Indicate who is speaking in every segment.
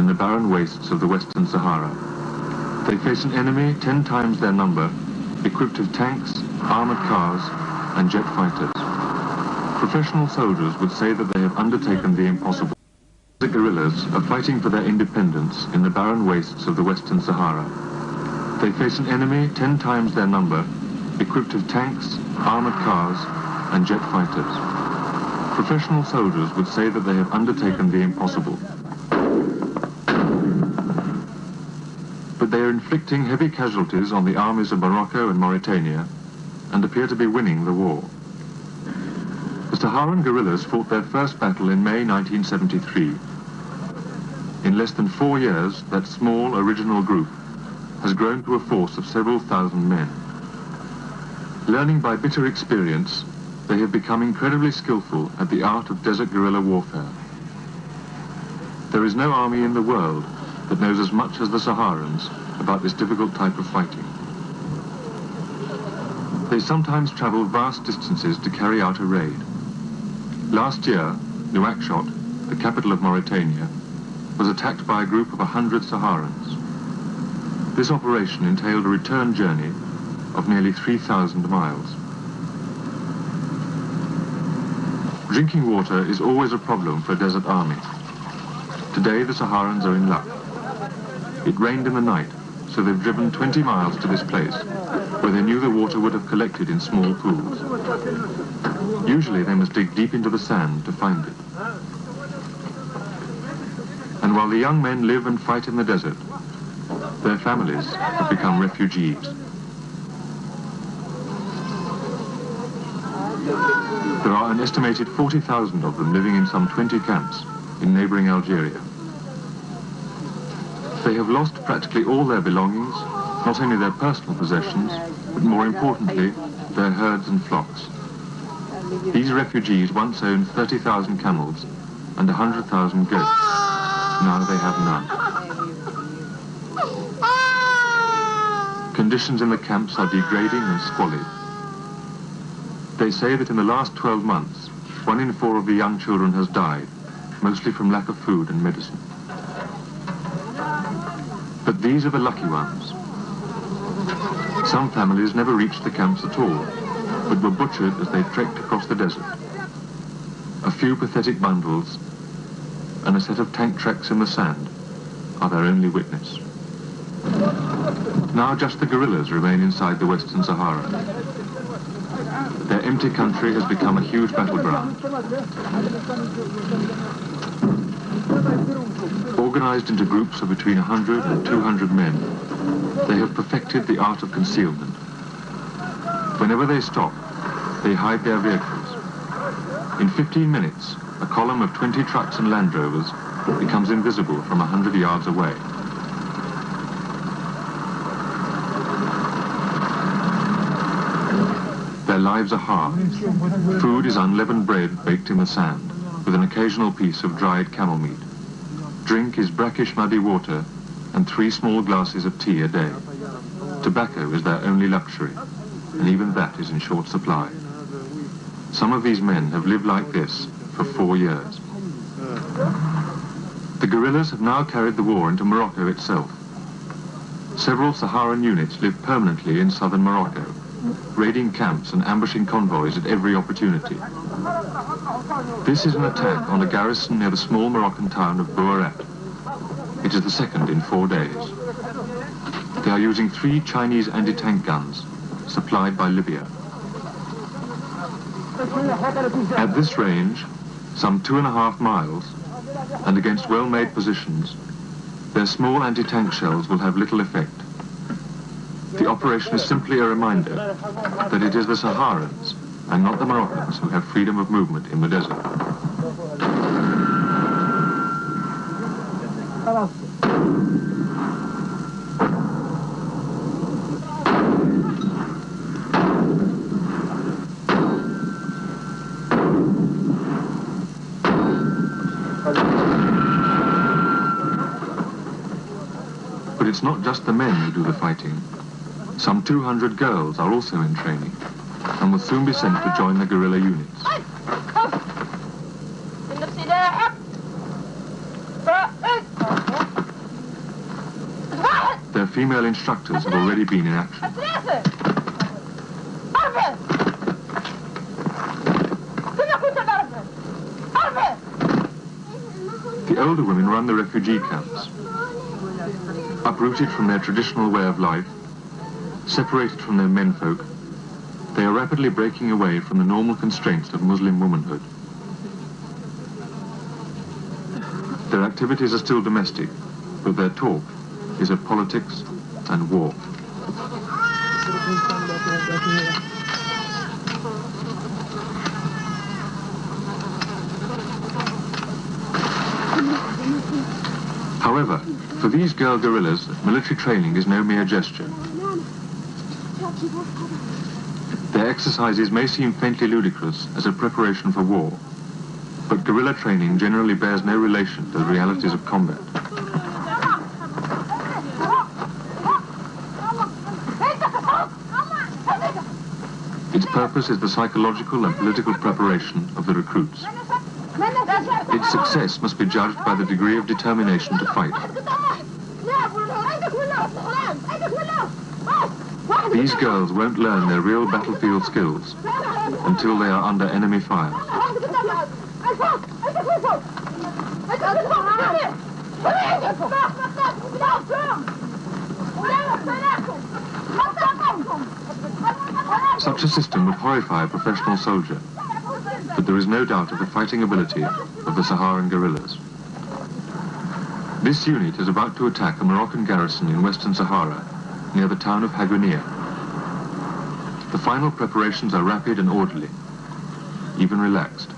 Speaker 1: the barren wastes of the Western Sahara. They face an enemy 10 times their number, equipped with tanks, armored cars, and jet fighters. Professional soldiers would say that they have undertaken the impossible. The guerrillas are fighting for their independence in the barren wastes of the Western Sahara. They face an enemy 10 times their number, equipped with tanks, armored cars, and jet fighters. Professional soldiers would say that they have undertaken the impossible. But they are inflicting heavy casualties on the armies of Morocco and Mauritania and appear to be winning the war. The Saharan guerrillas fought their first battle in May 1973. In less than 4 years, that small original group has grown to a force of several thousand men. Learning by bitter experience, they have become incredibly skillful at the art of desert guerrilla warfare. There is no army in the world that knows as much as the Saharans about this difficult type of fighting. They sometimes travel vast distances to carry out a raid. Last year, Nouakchott, the capital of Mauritania, was attacked by a group of 100 Saharans. This operation entailed a return journey of nearly 3,000 miles. Drinking water is always a problem for a desert army. Today the Saharans are in luck. It rained in the night, so they've driven 20 miles to this place, where they knew the water would have collected in small pools. Usually they must dig deep into the sand to find it. And while the young men live and fight in the desert, their families have become refugees. There are an estimated 40,000 of them living in some 20 camps in neighboring Algeria. They have lost practically all their belongings, not only their personal possessions, but more importantly, their herds and flocks. These refugees once owned 30,000 camels and 100,000 goats. Now they have none. Conditions in the camps are degrading and squalid. They say that in the last 12 months, 1 in 4 of the young children has died, mostly from lack of food and medicine. But these are the lucky ones. Some families never reached the camps at all, but were butchered as they trekked across the desert. A few pathetic bundles and a set of tank tracks in the sand are their only witness. Now just the guerrillas remain inside the Western Sahara. Their empty country has become a huge battleground. Organized into groups of between 100 and 200 men, they have perfected the art of concealment. Whenever they stop, they hide their vehicles. In 15 minutes, a column of 20 trucks and Land Rovers becomes invisible from 100 yards away. Their lives are hard. Food is unleavened bread baked in the sand, with an occasional piece of dried camel meat. Drink is brackish muddy water and 3 small glasses of tea a day. Tobacco is their only luxury, and even that is in short supply. Some of these men have lived like this for 4 years. The guerrillas have now carried the war into Morocco itself. Several Saharan units live permanently in southern Morocco, raiding camps and ambushing convoys at every opportunity. This is an attack on a garrison near the small Moroccan town of Bouarat. It is the second in 4 days. They are using 3 Chinese anti-tank guns, supplied by Libya. At this range, some 2.5 miles, and against well-made positions, their small anti-tank shells will have little effect. The operation is simply a reminder that it is the Saharans and not the Moroccans who have freedom of movement in the desert. But it's not just the men who do the fighting. Some 200 girls are also in training and will soon be sent to join the guerrilla units. female instructors have already been in action. The older women run the refugee camps. Uprooted from their traditional way of life, separated from their menfolk, they are rapidly breaking away from the normal constraints of Muslim womanhood. Their activities are still domestic, but their talk is of politics and war. However, for these girl guerrillas, military training is no mere gesture. Their exercises may seem faintly ludicrous as a preparation for war, but guerrilla training generally bears no relation to the realities of combat. Its purpose is the psychological and political preparation of the recruits. Its success must be judged by the degree of determination to fight. These girls won't learn their real battlefield skills until they are under enemy fire. Such a system would horrify a professional soldier, but there is no doubt of the fighting ability of the Saharan guerrillas. This unit is about to attack a Moroccan garrison in Western Sahara, near the town of Hagunia. The final preparations are rapid and orderly, even relaxed.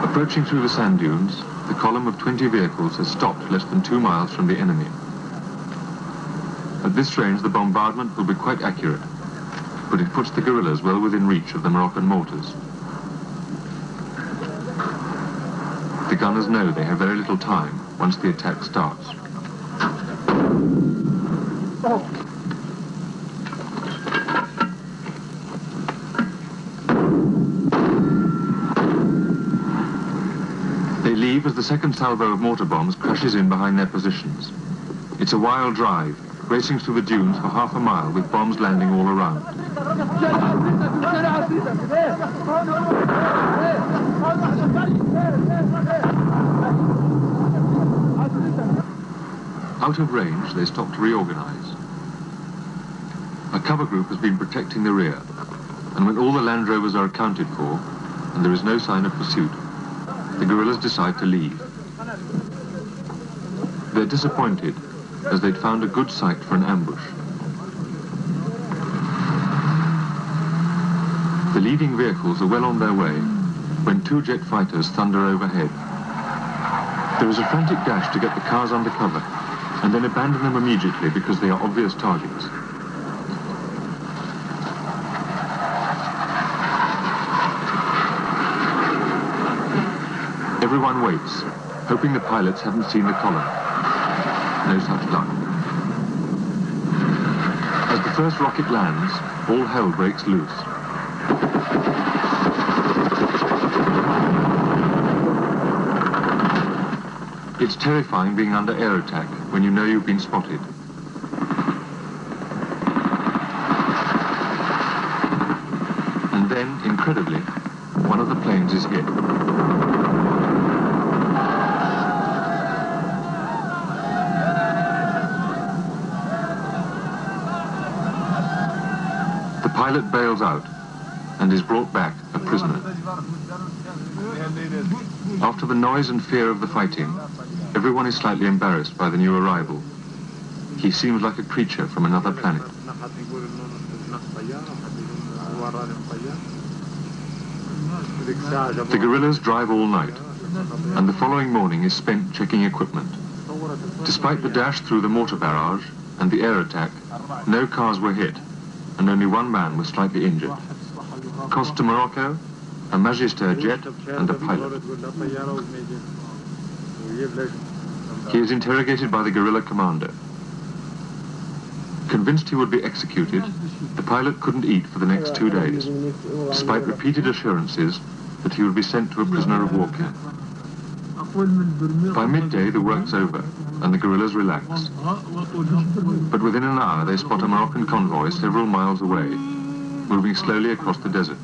Speaker 1: Approaching through the sand dunes, the column of 20 vehicles has stopped less than 2 miles from the enemy. At this range, the bombardment will be quite accurate, but it puts the guerrillas well within reach of the Moroccan mortars. The gunners know they have very little time once the attack starts. They leave as the second salvo of mortar bombs crashes in behind their positions. It's a wild drive, racing through the dunes for half a mile with bombs landing all around. Out of range, they stop to reorganize. A cover group has been protecting the rear, and when all the Land Rovers are accounted for, and there is no sign of pursuit, the guerrillas decide to leave. They're disappointed, as they'd found a good site for an ambush. The leading vehicles are well on their way when 2 jet fighters thunder overhead. There is a frantic dash to get the cars under cover and then abandon them immediately because they are obvious targets. Everyone waits, hoping the pilots haven't seen the column. No such luck. As the first rocket lands, all hell breaks loose. It's terrifying being under air attack when you know you've been spotted. And then, incredibly, one of the planes is hit. The pilot bails out and is brought back a prisoner. After the noise and fear of the fighting, everyone is slightly embarrassed by the new arrival. He seems like a creature from another planet. The guerrillas drive all night, and the following morning is spent checking equipment. Despite the dash through the mortar barrage and the air attack, no cars were hit, and only one man was slightly injured. Cost to Morocco, a Magister jet and a pilot. He is interrogated by the guerrilla commander. Convinced he would be executed, the pilot couldn't eat for the next 2 days, despite repeated assurances that he would be sent to a prisoner of war camp. By midday, the work's over, and the guerrillas relax. But within an hour, they spot a Moroccan convoy several miles away, moving slowly across the desert.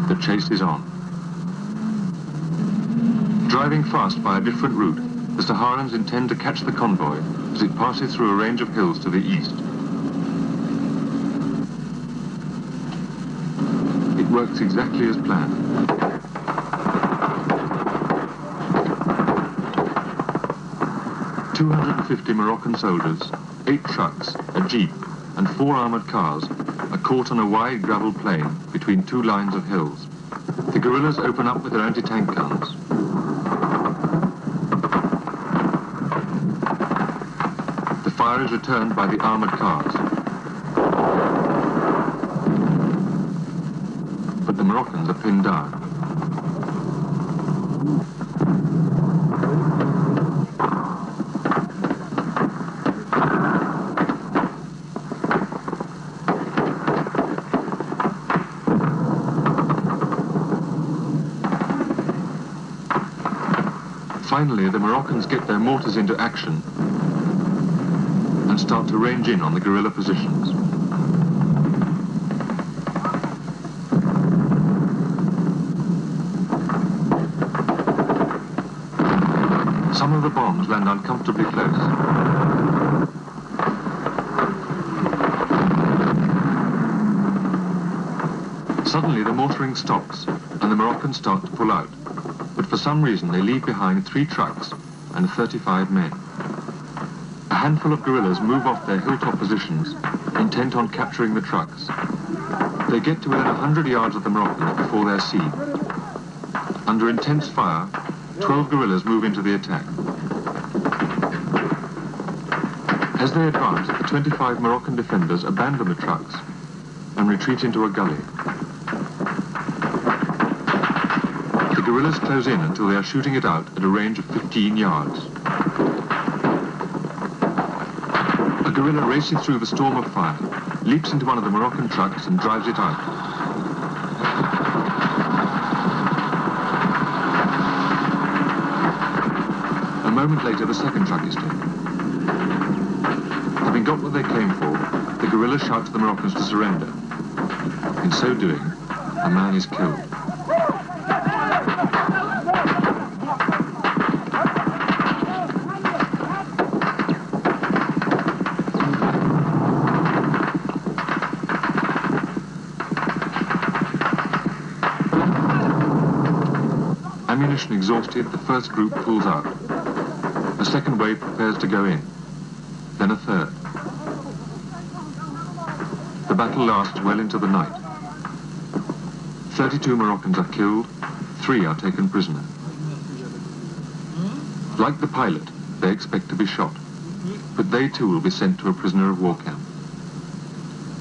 Speaker 1: The chase is on. Driving fast by a different route, the Saharans intend to catch the convoy as it passes through a range of hills to the east. It works exactly as planned. "250 Moroccan soldiers, 8 trucks, a jeep, and 4 armored cars are caught on a wide gravel plain between 2 lines of hills. The guerrillas open up with their anti-tank guns. The fire is returned by the armored cars. But the Moroccans are pinned down. Finally, the Moroccans get their mortars into action and start to range in on the guerrilla positions. Some of the bombs land uncomfortably close. Suddenly, the mortaring stops, and the Moroccans start to pull out. But for some reason they leave behind 3 trucks and 35 men. A handful of guerrillas move off their hilltop positions, intent on capturing the trucks. They get to within 100 yards of the Moroccans before they're seen. Under intense fire, 12 guerrillas move into the attack. As they advance, the 25 Moroccan defenders abandon the trucks and retreat into a gully. The guerrillas close in until they are shooting it out at a range of 15 yards. A guerrilla races through the storm of fire, leaps into one of the Moroccan trucks and drives it out. A moment later, the second truck is taken. Having got what they came for, the guerrillas shout to the Moroccans to surrender. In so doing, a man is killed. Ammunition exhausted, the first group pulls out. A second wave prepares to go in, then a third. The battle lasts well into the night. 32 Moroccans are killed, 3 are taken prisoner. Like the pilot, they expect to be shot, but they too will be sent to a prisoner of war camp.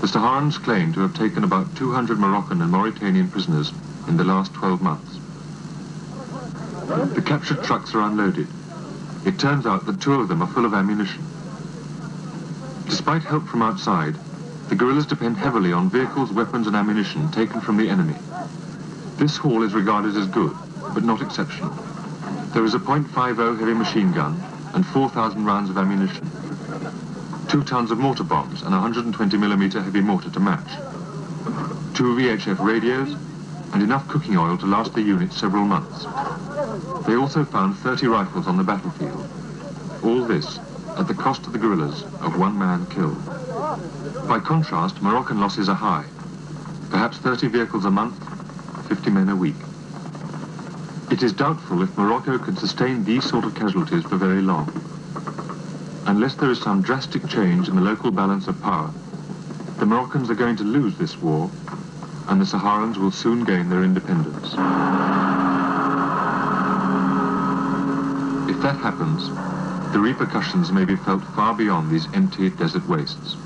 Speaker 1: The Saharans claim to have taken about 200 Moroccan and Mauritanian prisoners in the last 12 months. The captured trucks are unloaded. It turns out that 2 of them are full of ammunition. Despite help from outside, the guerrillas depend heavily on vehicles, weapons and ammunition taken from the enemy. This haul is regarded as good, but not exceptional. There is a .50 heavy machine gun and 4,000 rounds of ammunition, 2 tons of mortar bombs and a 120mm heavy mortar to match, 2 VHF radios, and enough cooking oil to last the unit several months. They also found 30 rifles on the battlefield. All this at the cost to the guerrillas of 1 man killed. By contrast, Moroccan losses are high. Perhaps 30 vehicles a month, 50 men a week. It is doubtful if Morocco can sustain these sort of casualties for very long. Unless there is some drastic change in the local balance of power, the Moroccans are going to lose this war, and the Saharans will soon gain their independence. If that happens, the repercussions may be felt far beyond these empty desert wastes.